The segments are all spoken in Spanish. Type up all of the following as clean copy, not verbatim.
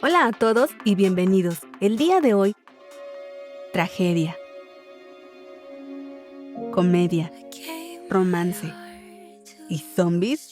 Hola a todos y bienvenidos. El día de hoy, tragedia, comedia, romance y zombies.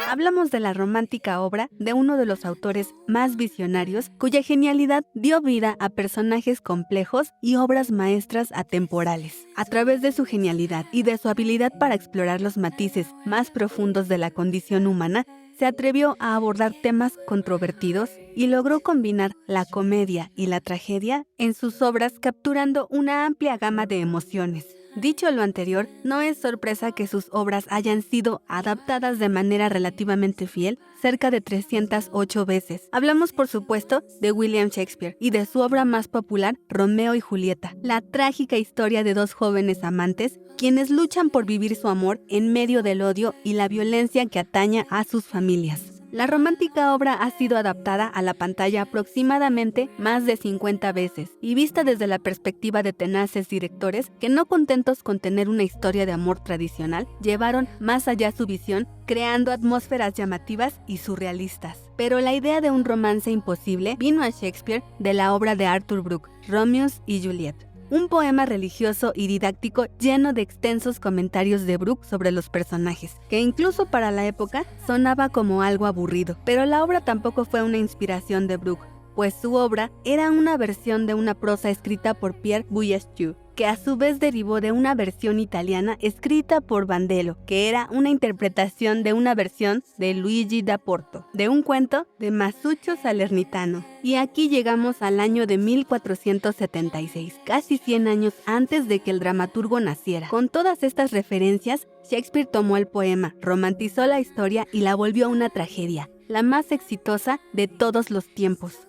Hablamos de la romántica obra de uno de los autores más visionarios, cuya genialidad dio vida a personajes complejos y obras maestras atemporales. A través de su genialidad y de su habilidad para explorar los matices más profundos de la condición humana, se atrevió a abordar temas controvertidos y logró combinar la comedia y la tragedia en sus obras, capturando una amplia gama de emociones. Dicho lo anterior, no es sorpresa que sus obras hayan sido adaptadas de manera relativamente fiel cerca de 308 veces. Hablamos, por supuesto, de William Shakespeare y de su obra más popular, Romeo y Julieta, la trágica historia de dos jóvenes amantes quienes luchan por vivir su amor en medio del odio y la violencia que ataña a sus familias. La romántica obra ha sido adaptada a la pantalla aproximadamente más de 50 veces y vista desde la perspectiva de tenaces directores que, no contentos con tener una historia de amor tradicional, llevaron más allá su visión, creando atmósferas llamativas y surrealistas. Pero la idea de un romance imposible vino a Shakespeare de la obra de Arthur Brooke, Romeo y Juliet. Un poema religioso y didáctico lleno de extensos comentarios de Brooke sobre los personajes, que incluso para la época sonaba como algo aburrido. Pero la obra tampoco fue una inspiración de Brooke, pues su obra era una versión de una prosa escrita por Pierre Boaistuau, que a su vez derivó de una versión italiana escrita por Bandello, que era una interpretación de una versión de Luigi da Porto, de un cuento de Masuccio Salernitano. Y aquí llegamos al año de 1476, casi 100 años antes de que el dramaturgo naciera. Con todas estas referencias, Shakespeare tomó el poema, romantizó la historia y la volvió una tragedia, la más exitosa de todos los tiempos.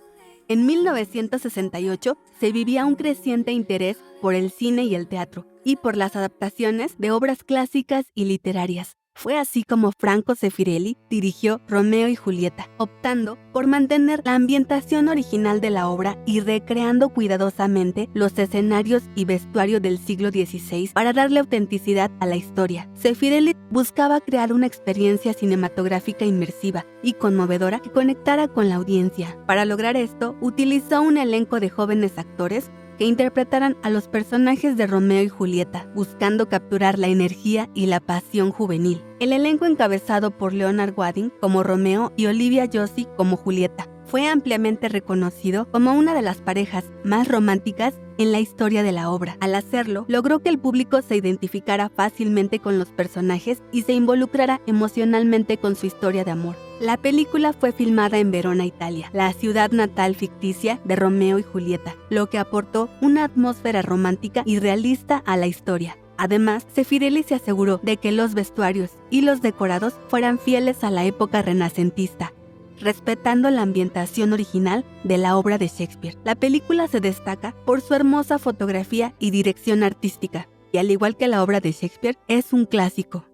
En 1968 se vivía un creciente interés por el cine y el teatro, y por las adaptaciones de obras clásicas y literarias. Fue así como Franco Zeffirelli dirigió Romeo y Julieta, optando por mantener la ambientación original de la obra y recreando cuidadosamente los escenarios y vestuario del siglo XVI para darle autenticidad a la historia. Zeffirelli buscaba crear una experiencia cinematográfica inmersiva y conmovedora que conectara con la audiencia. Para lograr esto, utilizó un elenco de jóvenes actores que interpretaran a los personajes de Romeo y Julieta, buscando capturar la energía y la pasión juvenil. El elenco, encabezado por Leonard Watling como Romeo y Olivia Josie como Julieta, fue ampliamente reconocido como una de las parejas más románticas en la historia de la obra. Al hacerlo, logró que el público se identificara fácilmente con los personajes y se involucrara emocionalmente con su historia de amor. La película fue filmada en Verona, Italia, la ciudad natal ficticia de Romeo y Julieta, lo que aportó una atmósfera romántica y realista a la historia. Además, Zeffirelli se aseguró de que los vestuarios y los decorados fueran fieles a la época renacentista, respetando la ambientación original de la obra de Shakespeare. La película se destaca por su hermosa fotografía y dirección artística, y al igual que la obra de Shakespeare, es un clásico.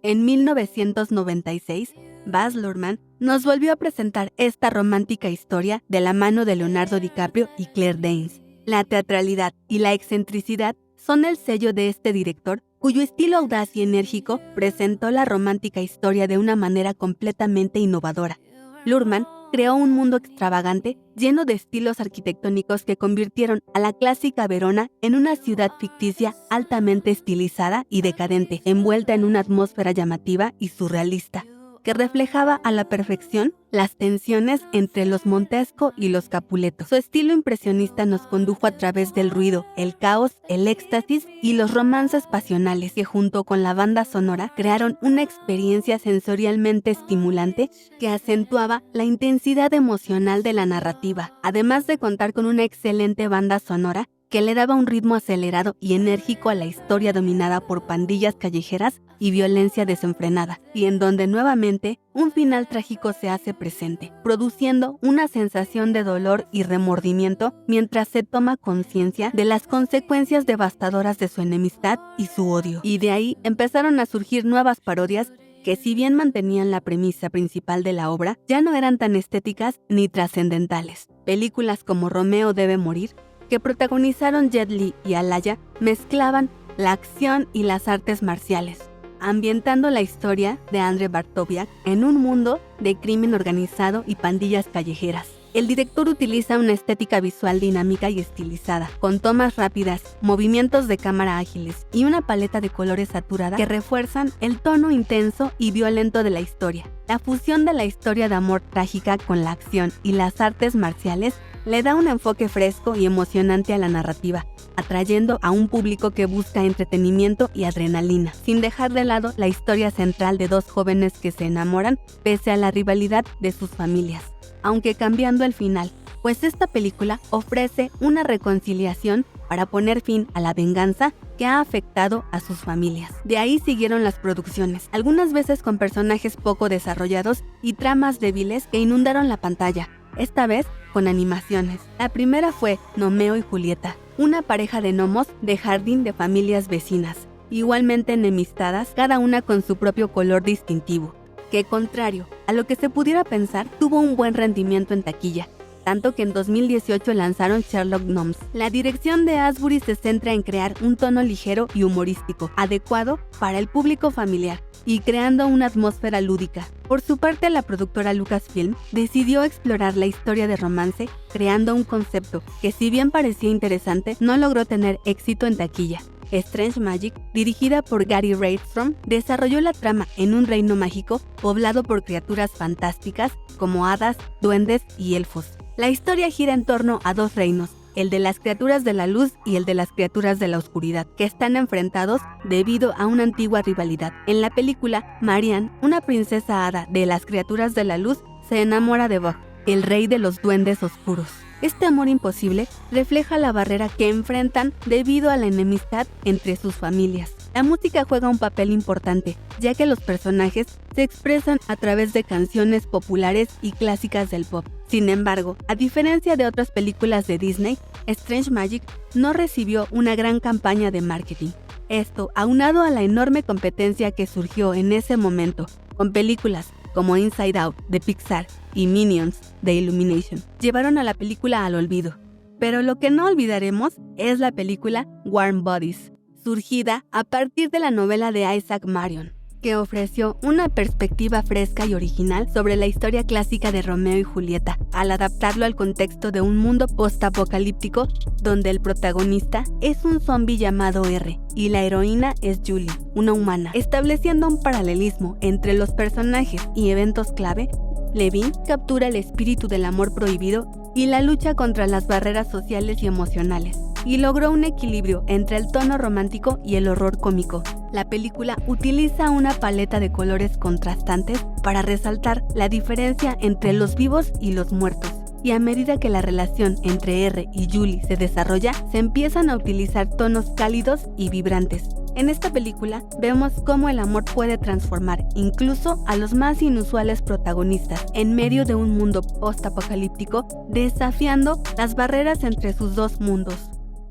En 1996, Baz Luhrmann nos volvió a presentar esta romántica historia de la mano de Leonardo DiCaprio y Claire Danes. La teatralidad y la excentricidad son el sello de este director, cuyo estilo audaz y enérgico presentó la romántica historia de una manera completamente innovadora. Luhrmann creó un mundo extravagante lleno de estilos arquitectónicos que convirtieron a la clásica Verona en una ciudad ficticia altamente estilizada y decadente, envuelta en una atmósfera llamativa y surrealista, que reflejaba a la perfección las tensiones entre los Montesco y los Capuleto. Su estilo impresionista nos condujo a través del ruido, el caos, el éxtasis y los romances pasionales que, junto con la banda sonora, crearon una experiencia sensorialmente estimulante que acentuaba la intensidad emocional de la narrativa, además de contar con una excelente banda sonora que le daba un ritmo acelerado y enérgico a la historia dominada por pandillas callejeras y violencia desenfrenada, y en donde nuevamente un final trágico se hace presente, produciendo una sensación de dolor y remordimiento mientras se toma conciencia de las consecuencias devastadoras de su enemistad y su odio. Y de ahí empezaron a surgir nuevas parodias que, si bien mantenían la premisa principal de la obra, ya no eran tan estéticas ni trascendentales. Películas como Romeo debe morir, que protagonizaron Jet Li y Alaya, mezclaban la acción y las artes marciales, ambientando la historia de Andrzej Bartowiak en un mundo de crimen organizado y pandillas callejeras. El director utiliza una estética visual dinámica y estilizada, con tomas rápidas, movimientos de cámara ágiles y una paleta de colores saturada que refuerzan el tono intenso y violento de la historia. La fusión de la historia de amor trágica con la acción y las artes marciales le da un enfoque fresco y emocionante a la narrativa, atrayendo a un público que busca entretenimiento y adrenalina, sin dejar de lado la historia central de dos jóvenes que se enamoran pese a la rivalidad de sus familias, aunque cambiando el final, pues esta película ofrece una reconciliación para poner fin a la venganza que ha afectado a sus familias. De ahí siguieron las producciones, algunas veces con personajes poco desarrollados y tramas débiles que inundaron la pantalla, esta vez con animaciones. La primera fue Romeo y Julieta, una pareja de gnomos de jardín de familias vecinas, igualmente enemistadas, cada una con su propio color distintivo, que contrario a lo que se pudiera pensar, tuvo un buen rendimiento en taquilla, tanto que en 2018 lanzaron Sherlock Gnomes. La dirección de Asbury se centra en crear un tono ligero y humorístico, adecuado para el público familiar, y creando una atmósfera lúdica. Por su parte, la productora Lucasfilm decidió explorar la historia de romance, creando un concepto que, si bien parecía interesante, no logró tener éxito en taquilla. Strange Magic, dirigida por Gary Rydstrom, desarrolló la trama en un reino mágico poblado por criaturas fantásticas como hadas, duendes y elfos. La historia gira en torno a dos reinos, el de las criaturas de la luz y el de las criaturas de la oscuridad, que están enfrentados debido a una antigua rivalidad. En la película, Marianne, una princesa hada de las criaturas de la luz, se enamora de Bug, el rey de los duendes oscuros. Este amor imposible refleja la barrera que enfrentan debido a la enemistad entre sus familias. La música juega un papel importante, ya que los personajes se expresan a través de canciones populares y clásicas del pop. Sin embargo, a diferencia de otras películas de Disney, Strange Magic no recibió una gran campaña de marketing. Esto, aunado a la enorme competencia que surgió en ese momento, con películas como Inside Out de Pixar y Minions de Illumination, llevaron a la película al olvido. Pero lo que no olvidaremos es la película Warm Bodies, surgida a partir de la novela de Isaac Marion, que ofreció una perspectiva fresca y original sobre la historia clásica de Romeo y Julieta, al adaptarlo al contexto de un mundo postapocalíptico donde el protagonista es un zombie llamado R y la heroína es Julie, una humana. Estableciendo un paralelismo entre los personajes y eventos clave, Levine captura el espíritu del amor prohibido y la lucha contra las barreras sociales y emocionales, y logró un equilibrio entre el tono romántico y el horror cómico. La película utiliza una paleta de colores contrastantes para resaltar la diferencia entre los vivos y los muertos. Y a medida que la relación entre R y Julie se desarrolla, se empiezan a utilizar tonos cálidos y vibrantes. En esta película vemos cómo el amor puede transformar incluso a los más inusuales protagonistas en medio de un mundo postapocalíptico, desafiando las barreras entre sus dos mundos.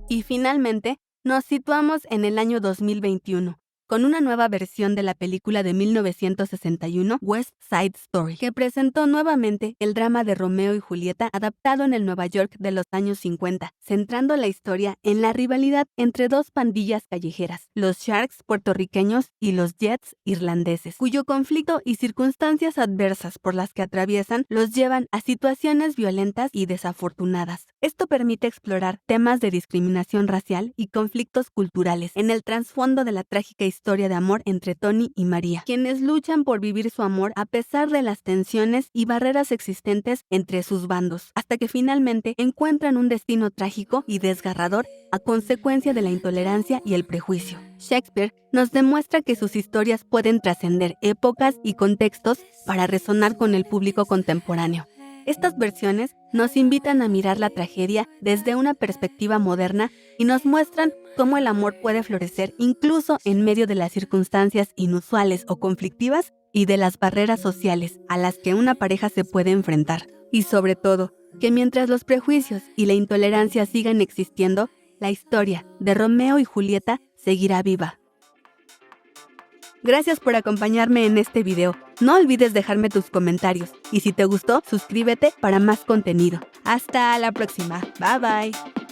Y finalmente, nos situamos en el año 2021, con una nueva versión de la película de 1961, West Side Story, que presentó nuevamente el drama de Romeo y Julieta adaptado en el Nueva York de los años 50, centrando la historia en la rivalidad entre dos pandillas callejeras, los Sharks puertorriqueños y los Jets irlandeses, cuyo conflicto y circunstancias adversas por las que atraviesan los llevan a situaciones violentas y desafortunadas. Esto permite explorar temas de discriminación racial y conflictos culturales en el trasfondo de la trágica historia de amor entre Tony y María, quienes luchan por vivir su amor a pesar de las tensiones y barreras existentes entre sus bandos, hasta que finalmente encuentran un destino trágico y desgarrador a consecuencia de la intolerancia y el prejuicio. Shakespeare nos demuestra que sus historias pueden trascender épocas y contextos para resonar con el público contemporáneo. Estas versiones nos invitan a mirar la tragedia desde una perspectiva moderna y nos muestran cómo el amor puede florecer incluso en medio de las circunstancias inusuales o conflictivas y de las barreras sociales a las que una pareja se puede enfrentar. Y sobre todo, que mientras los prejuicios y la intolerancia sigan existiendo, la historia de Romeo y Julieta seguirá viva. Gracias por acompañarme en este video. No olvides dejarme tus comentarios y si te gustó, suscríbete para más contenido. Hasta la próxima. Bye bye.